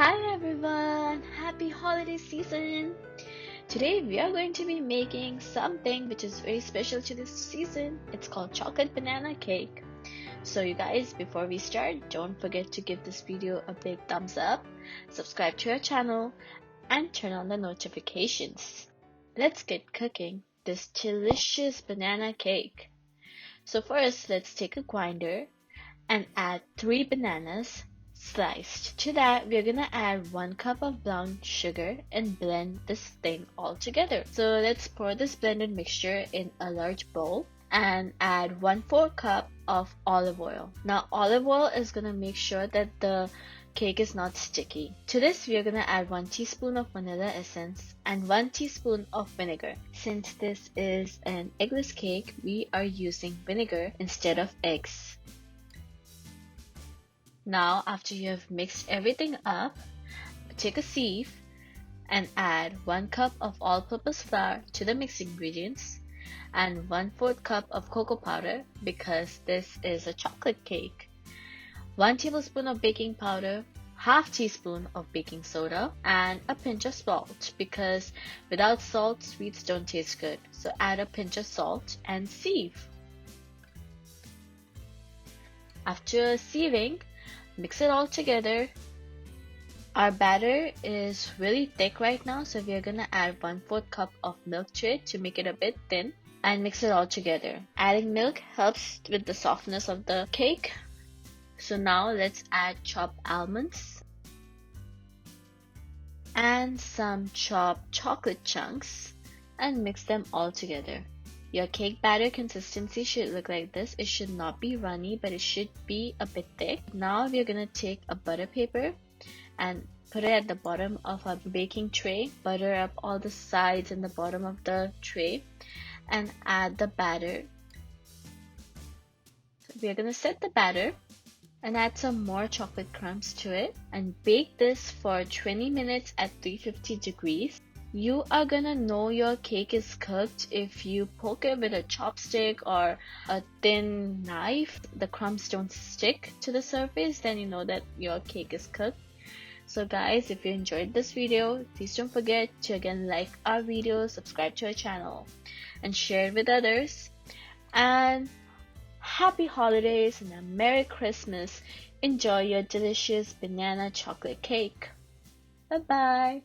Hi everyone! Happy holiday season! Today we are going to be making something which is very special to this season. It's called chocolate banana cake. So you guys, before we start, don't forget to give this video a big thumbs up, subscribe to our channel, and turn on the notifications. Let's get cooking this delicious banana cake. So first, let's take a grinder and add 3 bananas sliced. To that, we're gonna add 1 cup of brown sugar and blend this thing all together. So let's pour this blended mixture in a large bowl and add 1/4 cup of olive oil. Now olive oil is gonna make sure that the cake is not sticky. To this, we are gonna add 1 teaspoon of vanilla essence and 1 teaspoon of vinegar. Since this is an eggless cake, we are using vinegar instead of eggs. Now, after you have mixed everything up, take a sieve and add 1 cup of all-purpose flour to the mixed ingredients and 1/4 cup of cocoa powder because this is a chocolate cake, 1 tablespoon of baking powder, half teaspoon of baking soda, and a pinch of salt because without salt, sweets don't taste good. So add a pinch of salt and sieve. After sieving, mix it all together. Our batter is really thick right now, so we are gonna add 1/4 cup of milk to it to make it a bit thin and mix it all together. Adding milk helps with the softness of the cake. So now let's add chopped almonds and some chopped chocolate chunks and mix them all together. Your cake batter consistency should look like this. It should not be runny, but it should be a bit thick. Now we're gonna take a butter paper and put it at the bottom of our baking tray. Butter up all the sides and the bottom of the tray and add the batter. So we're gonna set the batter and add some more chocolate crumbs to it and bake this for 20 minutes at 350 degrees. You are gonna know your cake is cooked if you poke it with a chopstick or a thin knife. The crumbs don't stick to the surface, then you know that your cake is cooked. So guys, if you enjoyed this video, please don't forget to again like our video, subscribe to our channel, and share it with others. And happy holidays and a Merry Christmas. Enjoy your delicious banana chocolate cake. Bye bye.